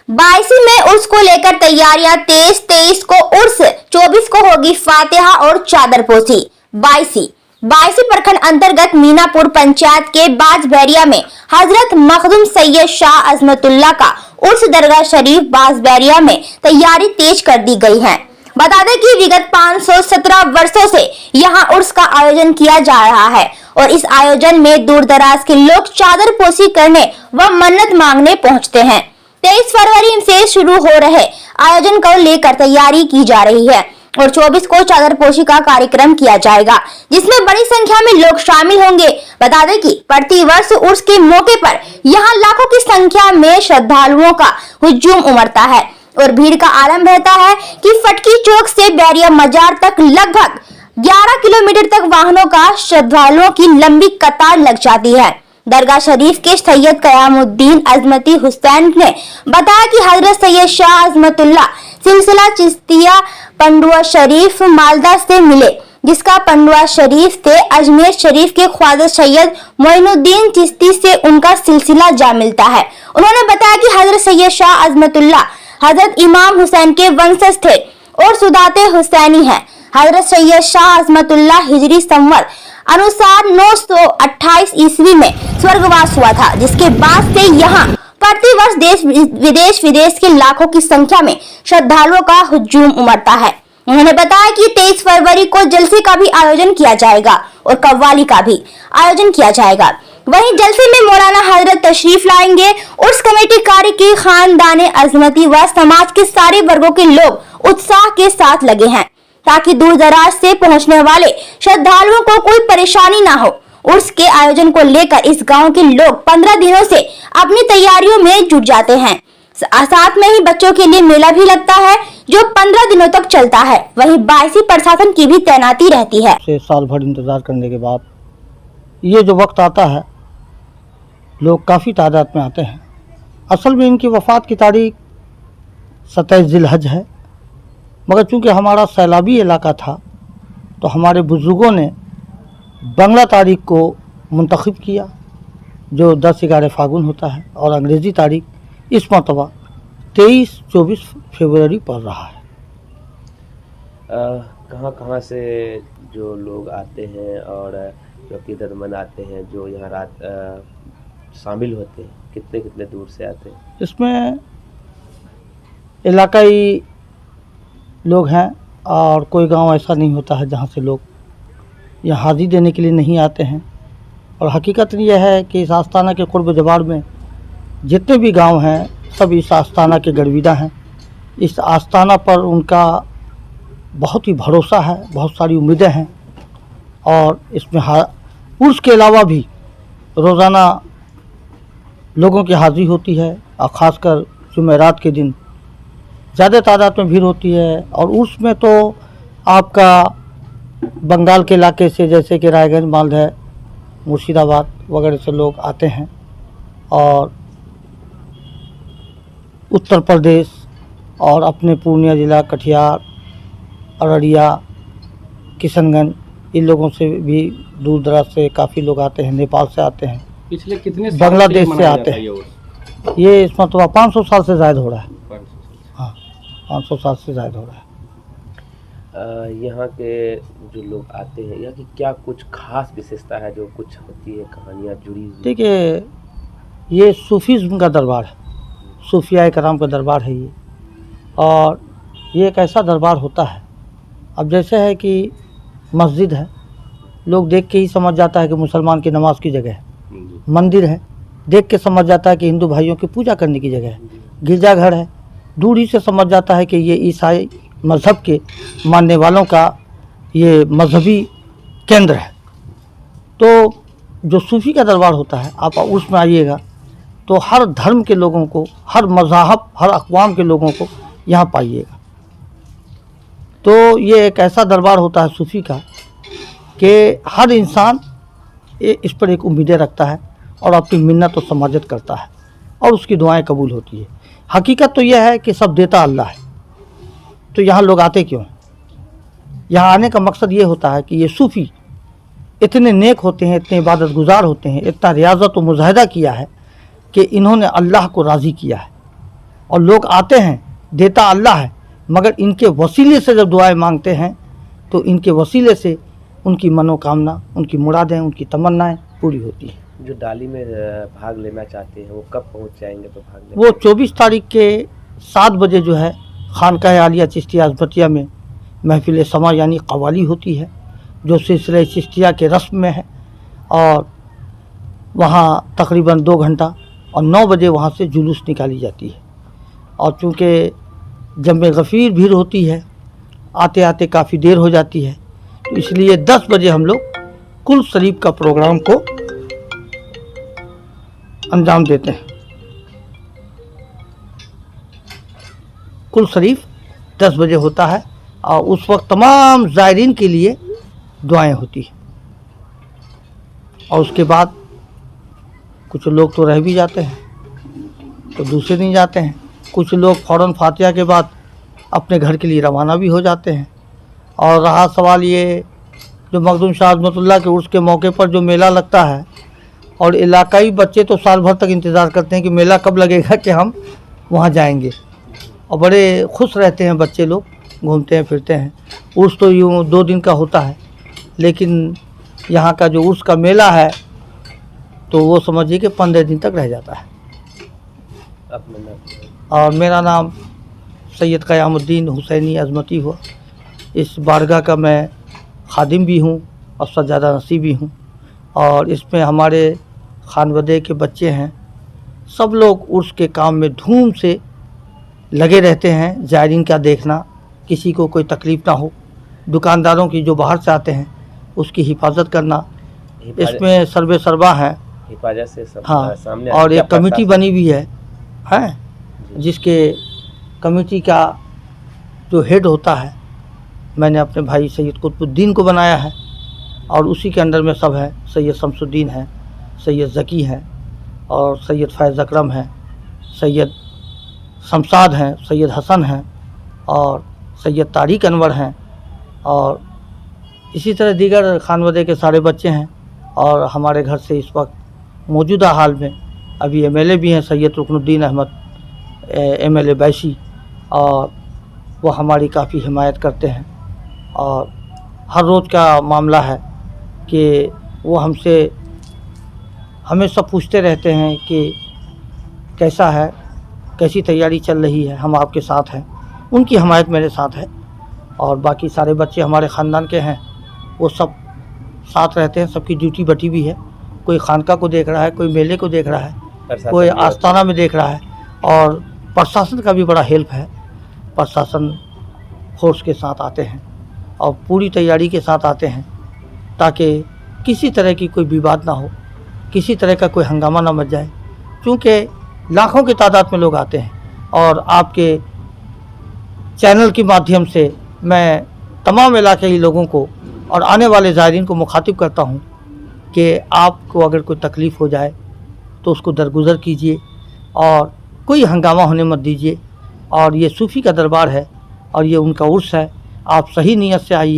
22 में उर्स को लेकर तैयारियां तेज। 23 को उर्स, 24 को होगी फातिहा और चादरपोशी। 22 प्रखंड अंतर्गत मीनापुर पंचायत के बाजबैरिया में हजरत मखदूम सैयद शाह अजमतुल्लाह का उर्स दरगाह शरीफ बाजबैरिया में तैयारी तेज कर दी गई है। बता दें कि विगत 517 वर्षों से यहां उर्स का आयोजन किया जा रहा है और इस आयोजन में दूर दराज के लोग चादरपोशी करने व मन्नत मांगने पहुंचते हैं। 23 फरवरी से शुरू हो रहे आयोजन को लेकर तैयारी की जा रही है और 24 को चादरपोशी का कार्यक्रम किया जाएगा, जिसमें बड़ी संख्या में लोग शामिल होंगे। बता दें कि प्रतिवर्ष उर्स के मौके पर यहां लाखों की संख्या में श्रद्धालुओं का हुजूम उमड़ता है और भीड़ का आलम रहता है कि फटकी चौक से बैरिया मजार तक लगभग 11 किलोमीटर तक वाहनों का श्रद्धालुओं की लंबी कतार लग जाती है। दरगाह शरीफ के सैयद कयामुद्दीन अजमती हुसैन ने बताया कि हजरत सैयद शाह अजमतुल्लाह सिलसिला चिश्तिया पंडुआ शरीफ मालदा से मिले, जिसका पंडुआ शरीफ से अजमेर शरीफ के ख्वाजा सैयद मोइनुद्दीन चिश्ती से उनका सिलसिला जा मिलता है। उन्होंने बताया कि हजरत सैयद शाह अजमतुल्लाह हजरत इमाम हुसैन के वंशज थे और सुदाते हुसैनी हैं। हजरत सैयद शाह अजमतुल्लाह हिजरी संवत अनुसार 928 ईस्वी में स्वर्गवास हुआ था, जिसके बाद से यहाँ प्रतिवर्ष देश विदेश के लाखों की संख्या में श्रद्धालुओं का हुजूम उमड़ता है। उन्होंने बताया कि 23 फरवरी को जलसे का भी आयोजन किया जाएगा और कव्वाली का भी आयोजन किया जाएगा। वहीं जलसे में मौलाना हजरत तशरीफ लाएंगे। उर्स कमेटी कार्य के खानदाने अजमती व समाज के सारे वर्गों के लोग उत्साह के साथ लगे हैं ताकि दूर दराज से पहुंचने वाले श्रद्धालुओं को कोई परेशानी ना हो। उर्स के आयोजन को लेकर इस गांव के लोग 15 दिनों से अपनी तैयारियों में जुट जाते हैं। साथ में ही बच्चों के लिए मेला भी लगता है जो 15 दिनों तक चलता है। वहीं 22 प्रशासन की भी तैनाती रहती है। साल भर इंतजार करने के बाद ये जो वक्त आता है, लोग काफ़ी तादाद में आते हैं। असल में इनकी वफ़ात की तारीख 27 ज़िलहज है, मगर चूँकि हमारा सैलाबी इलाका था तो हमारे बुज़ुर्गों ने बांग्ला तारीख को मुंतखब किया जो 10-11 फागुन होता है और अंग्रेज़ी तारीख इस मरतबा 23-24 फरवरी पड़ रहा है। कहाँ कहाँ से जो लोग आते हैं और जो क़दरमंद आते हैं जो यहाँ रात शामिल होते हैं, कितने कितने दूर से आते हैं? इसमें इलाकाई लोग हैं और कोई गांव ऐसा नहीं होता है जहां से लोग यहाँ हाज़िरी देने के लिए नहीं आते हैं। और हकीकत यह है कि इस आस्ताना के क़ुर्ब जवार में जितने भी गांव हैं सब इस आस्ताना के गरविदा हैं। इस आस्ताना पर उनका बहुत ही भरोसा है, बहुत सारी उम्मीदें हैं और इसमें उर्स के अलावा भी रोज़ाना लोगों की हाज़िरी होती है और ख़ासकर जुमेरात के दिन ज़्यादा तादाद में भीड़ होती है। और उसमें तो आपका बंगाल के इलाके से जैसे कि रायगंज, मालदा, मुर्शिदाबाद वगैरह से लोग आते हैं और उत्तर प्रदेश और अपने पूर्णिया ज़िला, कटिहार, अररिया, किशनगंज, इन लोगों से भी दूर दराज से काफ़ी लोग आते हैं। नेपाल से आते हैं, पिछले कितने साल बांग्लादेश से आते हैं। ये इस मतलब 500 साल से ज़्यादा हो रहा है। हाँ, 500 साल से ज़्यादा हो रहा है। यहाँ के जो लोग आते हैं, यहाँ की क्या कुछ खास विशेषता है जो कुछ होती है, कहानियाँ जुड़ी हुई? देखिए, ये सूफीज़्म का दरबार है, सूफिया कराम का दरबार है ये। और ये एक ऐसा दरबार होता है, अब जैसे है कि मस्जिद है, लोग देख के ही समझ जाता है कि मुसलमान की नमाज की जगह है। मंदिर है, देख के समझ जाता है कि हिंदू भाइयों की पूजा करने की जगह है। गिरजाघर है, दूरी से समझ जाता है कि ये ईसाई मज़हब के मानने वालों का ये मजहबी केंद्र है। तो जो सूफ़ी का दरबार होता है, आप उसमें आइएगा तो हर धर्म के लोगों को, हर मज़हब, हर अक़वाम के लोगों को यहाँ पाइएगा। तो ये एक ऐसा दरबार होता है सूफ़ी का कि हर इंसान इस पर एक उम्मीदें रखता है और अपनी मिन्नत और समाजत करता है और उसकी दुआएं कबूल होती है। हकीकत तो यह है कि सब देता अल्लाह है। तो यहाँ लोग आते क्यों? यहाँ आने का मकसद ये होता है कि ये सूफ़ी इतने नेक होते हैं, इतने इबादत गुजार होते हैं, इतना रियाज़त व मुजाहिदा किया है कि इन्होंने अल्लाह को राज़ी किया है। और लोग आते हैं, देता अल्लाह है, मगर इनके वसीले से जब दुआएं मांगते हैं तो इनके वसीले से उनकी मनोकामना, उनकी मुरादें, उनकी तमन्नाएं पूरी होती हैं। जो डाली में भाग लेना चाहते हैं वो कब पहुंच जाएंगे तो भाग लेंगे? वो 24 तारीख के 7 बजे जो है खानकाह आलिया चिश्तिया अज़मतिया में महफिल समा यानी कव्वाली होती है, जो सिलसिले चिश्तिया के रस्म में है, और वहाँ तकरीबन 2 घंटा और 9 बजे वहाँ से जुलूस निकाली जाती है। और चूँकि जम्मे गफ़ीर भीड़ होती है, आते आते काफ़ी देर हो जाती है, तो इसलिए 10 बजे हम लोग कुल शरीफ का प्रोग्राम को अंजाम देते हैं। कुल शरीफ 10 बजे होता है और उस वक्त तमाम ज़ायरीन के लिए दुआएं होती हैं। और उसके बाद कुछ लोग तो रह भी जाते हैं, तो दूसरे दिन जाते हैं। कुछ लोग फ़ौरन फातिहा के बाद अपने घर के लिए रवाना भी हो जाते हैं। और रहा सवाल ये, जो मखदूम शाह अज़मतुल्लाह के उर्स के मौके पर जो मेला लगता है, और इलाकाई बच्चे तो साल भर तक इंतज़ार करते हैं कि मेला कब लगेगा कि हम वहाँ जाएंगे, और बड़े खुश रहते हैं बच्चे लोग, घूमते हैं फिरते हैं। उर्स तो यूँ 2 दिन का होता है, लेकिन यहाँ का जो उर्स का मेला है तो वो समझिए कि 15 दिन तक रह जाता है। अपना नाम? और मेरा नाम सैयद क़यामुद्दीन हुसैनी अज़मती हुआ। इस बारगाह का मैं खादिम भी हूँ और सज्जादा नसीब भी हूँ। और इसमें हमारे खानवदे के बच्चे हैं, सब लोग उर्स के काम में धूम से लगे रहते हैं। ज़ायरीन का देखना, किसी को कोई तकलीफ़ ना हो, दुकानदारों की जो बाहर से आते हैं उसकी हिफाजत करना, इसमें सर्वे सरबा हैं। हिफाजत से सब हाँ, सामने और क्या एक कमेटी प्रशासन? बनी हुई है, जिसके कमेटी का जो हेड होता है मैंने अपने भाई सैयद कुतुबुद्दीन को बनाया है, और उसी के अंडर में सब है। सैयद शमसुद्दीन है, सैयद ज़की हैं, और सैयद फैज़ अकरम हैं, सैयद शमसाद हैं, सैयद हसन हैं, और सैयद तारिक अनवर हैं, और इसी तरह दीगर खानवदे के सारे बच्चे हैं। और हमारे घर से इस वक्त मौजूदा हाल में अभी एमएलए भी हैं, सैयद रुकनुद्दीन अहमद एमएलए बैसी, और वो हमारी काफ़ी हिमायत करते हैं। और हर रोज़ का मामला है कि वो हमसे हमेशा पूछते रहते हैं कि कैसा है, कैसी तैयारी चल रही है, हम आपके साथ हैं। उनकी हिमायत मेरे साथ है। और बाकी सारे बच्चे हमारे ख़ानदान के हैं, वो सब साथ रहते हैं। सबकी ड्यूटी बटी भी है, कोई खानका को देख रहा है, कोई मेले को देख रहा है, कोई आस्ताना में देख रहा है। और प्रशासन का भी बड़ा हेल्प है, प्रशासन फोर्स के साथ आते हैं और पूरी तैयारी के साथ आते हैं, ताकि किसी तरह की कोई विवाद ना हो, किसी तरह का कोई हंगामा ना मच जाए। क्योंकि लाखों की तादाद में लोग आते हैं, और आपके चैनल के माध्यम से मैं तमाम इलाक़ाई लोगों को और आने वाले ज़ायरीन को मुखातिब करता हूँ कि आपको अगर कोई तकलीफ़ हो जाए तो उसको दरगुज़र कीजिए, और कोई हंगामा होने मत दीजिए। और ये सूफ़ी का दरबार है, और ये उनका उर्स है। आप सही नीयत से आइए।